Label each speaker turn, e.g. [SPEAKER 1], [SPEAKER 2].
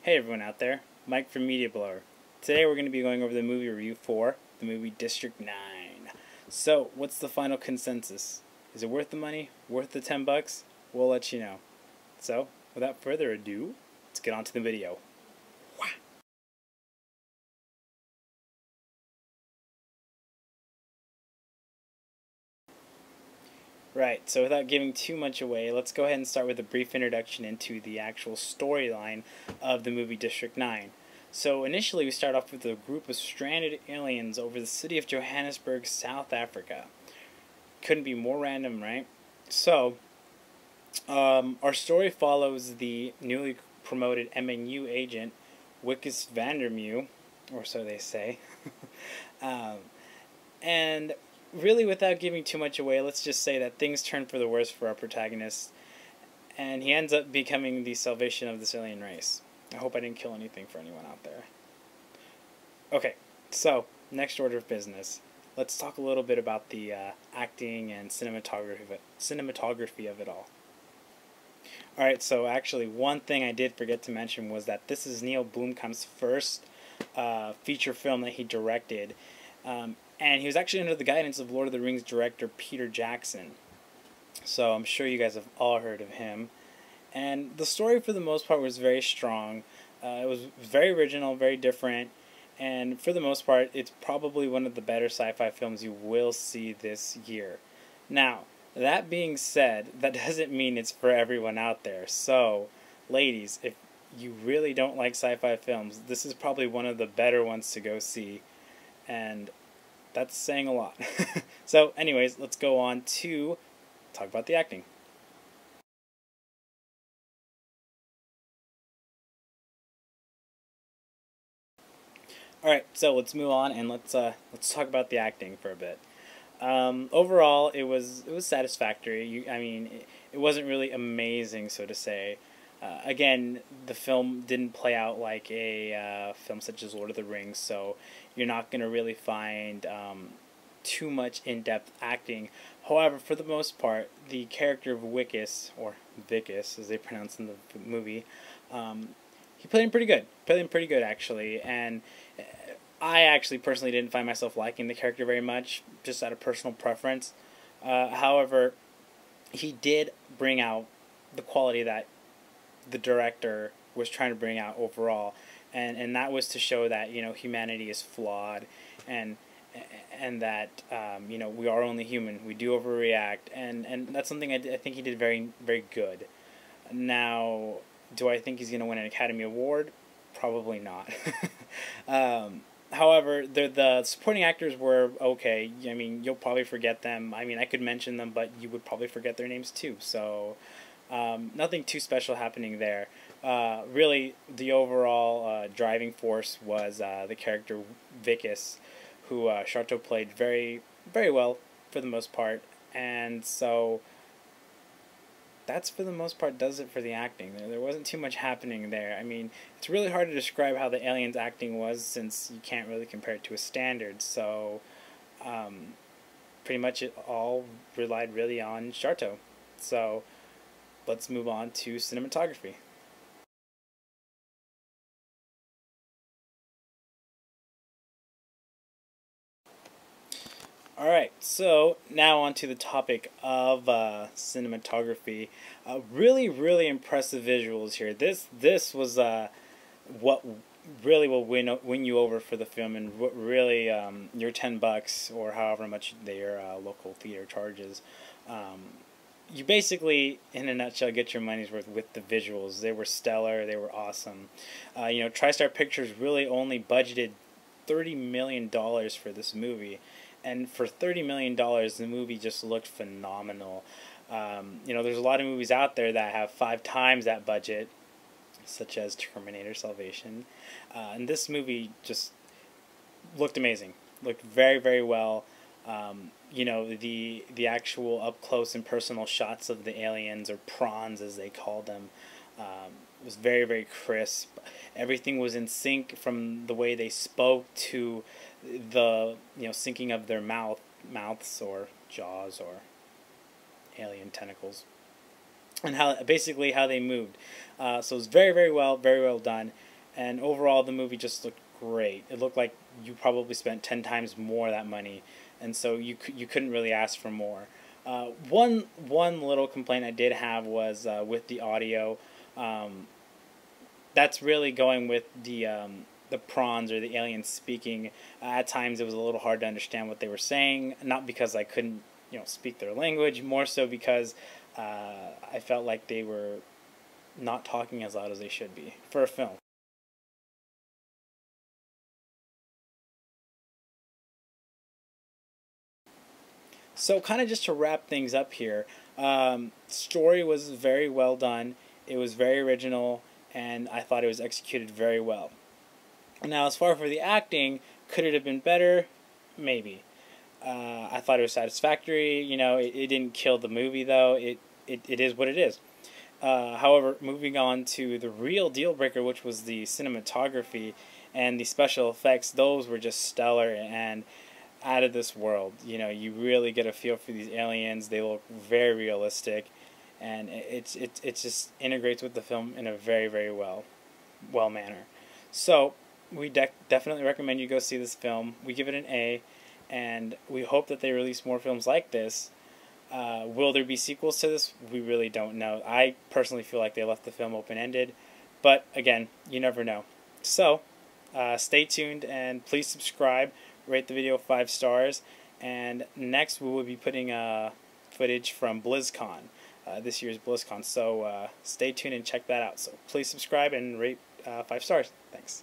[SPEAKER 1] Hey everyone out there, Mike from Media Blower. Today we're going to be going over the movie review for the movie District 9. So, what's the final consensus? Is it worth the money? Worth the $10? We'll let you know. So, without further ado, let's get on to the video. Right, so without giving too much away, let's go ahead and start with a brief introduction into the actual storyline of the movie District 9. So initially we start off with a group of stranded aliens over the city of Johannesburg, South Africa. Couldn't be more random, right? So, our story follows the newly promoted MNU agent, Wikus Vandermew, or so they say. um, and really, without giving too much away, let's just say that things turn for the worse for our protagonist, and he ends up becoming the salvation of this alien race. I hope I didn't kill anything for anyone out there. Okay, so, next order of business. Let's talk a little bit about the acting and cinematography of it all. Alright, so actually, one thing I did forget to mention was that this is Neil Blomkamp's first feature film that he directed. And he was actually under the guidance of Lord of the Rings director Peter Jackson. So I'm sure you guys have all heard of him. And the story, for the most part, was very strong. It was very original, very different. And for the most part, it's probably one of the better sci-fi films you will see this year. Now, that being said, that doesn't mean it's for everyone out there. So, ladies, if you really don't like sci-fi films, this is probably one of the better ones to go see. And that's saying a lot. So, anyways, let's go on to talk about the acting. Alright, so let's move on and let's talk about the acting for a bit. Overall, it was satisfactory. It wasn't really amazing, so to say. Again, the film didn't play out like a film such as Lord of the Rings, so you're not going to really find too much in-depth acting. However, for the most part, the character of Wikus, or Vicus, as they pronounce in the movie, he played him pretty good. Played him pretty good, actually, and I actually personally didn't find myself liking the character very much, just out of personal preference. However, he did bring out the quality that the director was trying to bring out overall, and that was to show that humanity is flawed, and that we are only human. We do overreact, and that's something I think he did very, very good. Now, do I think he's going to win an Academy Award? Probably not. However, the supporting actors were okay. I mean, you'll probably forget them. I mean, I could mention them, but you would probably forget their names too. So, nothing too special happening there. Really, the overall driving force was the character Vicus, who Sharto played very, very well for the most part. And so, that's for the most part does it for the acting. There wasn't too much happening there. I mean, it's really hard to describe how the aliens' acting was since you can't really compare it to a standard. So, pretty much it all relied really on Sharto. So, let's move on to cinematography. Alright, so now on to the topic of cinematography. Really, really impressive visuals here. This was what really will win you over for the film, and what really your $10 or however much their local theater charges. You basically, in a nutshell, get your money's worth with the visuals. They were stellar. They were awesome. TriStar Pictures really only budgeted $30 million for this movie. And for $30 million, the movie just looked phenomenal. There's a lot of movies out there that have 5 times that budget, such as Terminator Salvation. And this movie just looked amazing. Looked very, very well. The actual up-close and personal shots of the aliens, or prawns as they called them, was very, very crisp. Everything was in sync, from the way they spoke to the syncing of their mouths or jaws or alien tentacles, and how they moved. So it was very, very well done. and overall the movie just looked great. It looked like you probably spent 10 times more of that money, and so you couldn't really ask for more. One little complaint I did have was with the audio. That's really going with the prawns or the aliens speaking. At times it was a little hard to understand what they were saying, not because I couldn't speak their language, more so because I felt like they were not talking as loud as they should be for a film. So kind of just to wrap things up here, story was very well done. It was very original, and I thought it was executed very well. Now, as far for the acting, could it have been better? Maybe. I thought it was satisfactory. It didn't kill the movie, though. It is what it is. However, moving on to the real deal breaker, which was the cinematography and the special effects, those were just stellar and out of this world. You really get a feel for these aliens. They look very realistic, and it just integrates with the film in a very, very well manner. So we definitely recommend you go see this film. We give it an A, and we hope that they release more films like this. Will there be sequels to this? We really don't know. I personally feel like they left the film open-ended, but again, you never know. So stay tuned and please subscribe. Rate the video 5 stars, and next we will be putting footage from BlizzCon, this year's BlizzCon. So stay tuned and check that out. So please subscribe and rate 5 stars. Thanks.